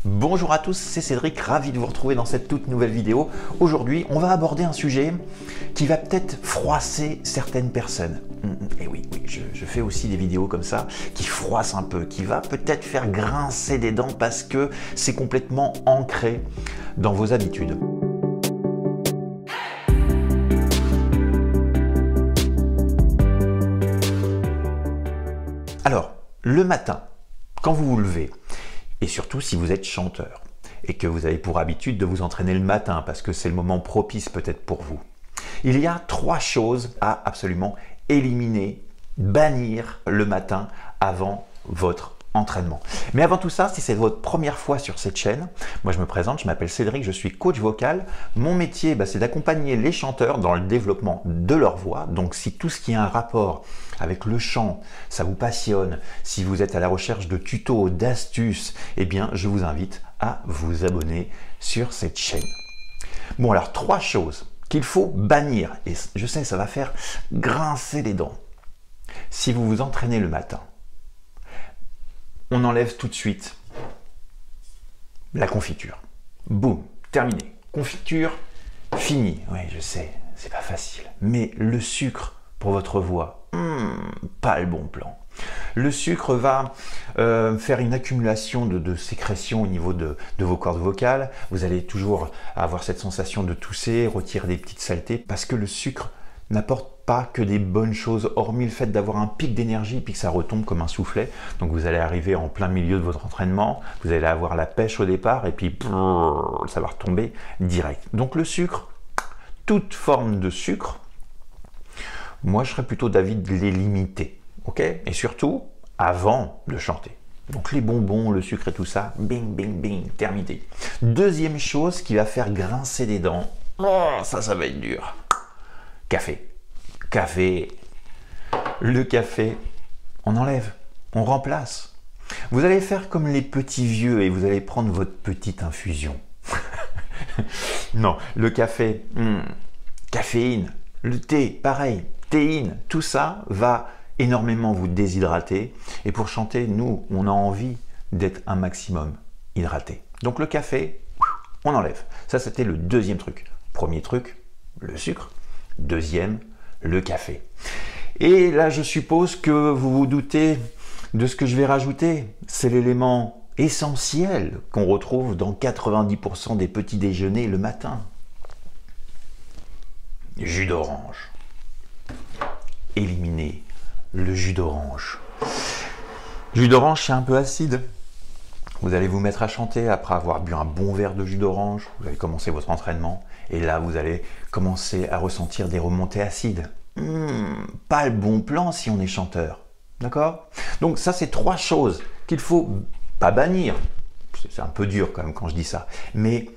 Bonjour à tous, c'est Cédric, ravi de vous retrouver dans cette toute nouvelle vidéo. Aujourd'hui, on va aborder un sujet qui va peut-être froisser certaines personnes. Et oui, je fais aussi des vidéos comme ça qui froissent un peu, qui va peut-être faire grincer des dents parce que c'est complètement ancré dans vos habitudes. Alors, le matin, quand vous vous levez, et surtout si vous êtes chanteur et que vous avez pour habitude de vous entraîner le matin parce que c'est le moment propice peut-être pour vous. Il y a 3 choses à absolument éliminer, bannir le matin avant votre entraînement. Mais avant tout ça, si c'est votre première fois sur cette chaîne, moi je me présente, je m'appelle Cédric, je suis coach vocal. Mon métier, c'est d'accompagner les chanteurs dans le développement de leur voix. Donc si tout ce qui a un rapport avec le chant, ça vous passionne, si vous êtes à la recherche de tutos, d'astuces, eh bien je vous invite à vous abonner sur cette chaîne. Bon alors 3 choses qu'il faut bannir, et je sais ça va faire grincer les dents. Si vous vous entraînez le matin, on enlève tout de suite la confiture. Boum, terminé. Confiture, fini. Oui, je sais, c'est pas facile. Mais le sucre pour votre voix, pas le bon plan. Le sucre va faire une accumulation de sécrétions au niveau de vos cordes vocales. Vous allez toujours avoir cette sensation de tousser, retirer des petites saletés, parce que le sucre n'apporte pas que des bonnes choses, hormis le fait d'avoir un pic d'énergie puis que ça retombe comme un soufflet. Donc vous allez arriver en plein milieu de votre entraînement, vous allez avoir la pêche au départ et puis ça va retomber direct. Donc le sucre, toute forme de sucre, moi je serais plutôt d'avis de les limiter, ok? Et surtout avant de chanter. Donc les bonbons, le sucre et tout ça, bing, bing, bing, terminé. Deuxième chose qui va faire grincer des dents, ça va être dur. Café. Café. Le café, on enlève, on remplace. Vous allez faire comme les petits vieux et vous allez prendre votre petite infusion. Non, le café, caféine. Le thé, pareil, théine. Tout ça va énormément vous déshydrater. Et pour chanter, nous, on a envie d'être un maximum hydraté. Donc le café, on enlève. Ça, c'était le deuxième truc. Premier truc, le sucre. Deuxième, le café. Et là, je suppose que vous vous doutez de ce que je vais rajouter. C'est l'élément essentiel qu'on retrouve dans 90% des petits déjeuners le matin. Jus d'orange. Éliminez le jus d'orange. Jus d'orange, c'est un peu acide. Vous allez vous mettre à chanter après avoir bu un bon verre de jus d'orange. Vous allez commencer votre entraînement. Et là, vous allez commencer à ressentir des remontées acides. Pas le bon plan si on est chanteur. D'accord? Donc ça, c'est 3 choses qu'il faut pas bannir. C'est un peu dur quand même quand je dis ça. Mais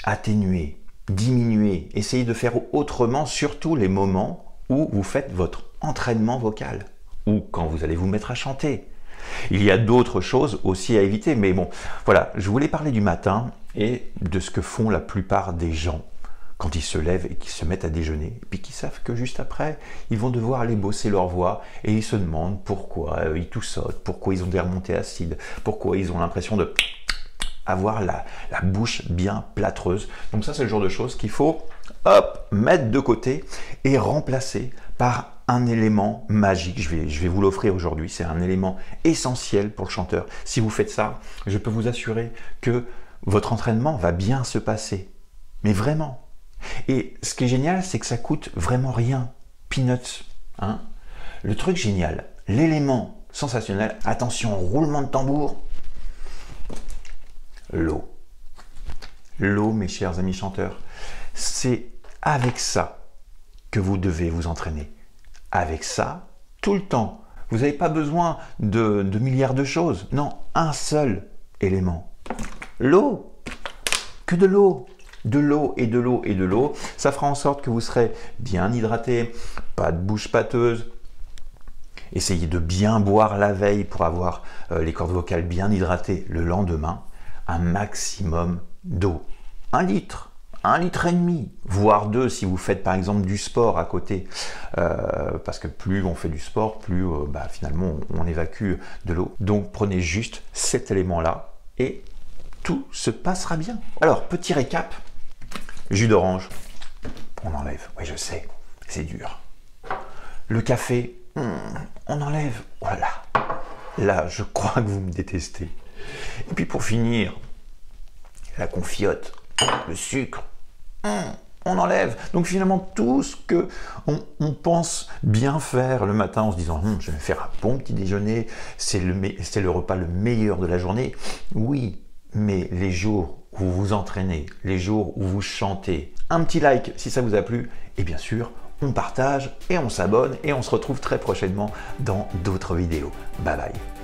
atténuer, diminuer, essayer de faire autrement, surtout les moments où vous faites votre entraînement vocal. Ou quand vous allez vous mettre à chanter. Il y a d'autres choses aussi à éviter. Mais bon, voilà, je voulais parler du matin et de ce que font la plupart des gens quand ils se lèvent et qu'ils se mettent à déjeuner, et puis qu'ils savent que juste après, ils vont devoir aller bosser leur voix, et ils se demandent pourquoi ils toussotent, pourquoi ils ont des remontées acides, pourquoi ils ont l'impression de avoir la bouche bien plâtreuse. Donc ça, c'est le genre de choses qu'il faut mettre de côté et remplacer par un élément magique. Je vais vous l'offrir aujourd'hui. C'est un élément essentiel pour le chanteur. Si vous faites ça, je peux vous assurer que votre entraînement va bien se passer. Mais vraiment. Et ce qui est génial, c'est que ça coûte vraiment rien. Peanuts. Hein? Le truc génial, l'élément sensationnel, attention, roulement de tambour, l'eau. L'eau, mes chers amis chanteurs, c'est avec ça que vous devez vous entraîner. Avec ça, tout le temps. Vous n'avez pas besoin de milliards de choses. Non, un seul élément. L'eau. Que de l'eau. De l'eau et de l'eau et de l'eau. Ça fera en sorte que vous serez bien hydraté, pas de bouche pâteuse. Essayez de bien boire la veille pour avoir les cordes vocales bien hydratées le lendemain. Un maximum d'eau. 1 litre. 1,5 litre, voire 2 si vous faites par exemple du sport à côté. Parce que plus on fait du sport, plus finalement on évacue de l'eau. Donc prenez juste cet élément-là et tout se passera bien. Alors, petit récap, jus d'orange, on enlève, oui je sais, c'est dur. Le café, on enlève, oh là là, là je crois que vous me détestez. Et puis pour finir, la confiote, le sucre, on enlève. Donc finalement, tout ce que on pense bien faire le matin en se disant je vais faire un bon petit déjeuner, c'est le repas le meilleur de la journée. Oui, mais les jours où vous vous entraînez, les jours où vous chantez, un petit like si ça vous a plu, et bien sûr, on partage et on s'abonne et on se retrouve très prochainement dans d'autres vidéos. Bye bye.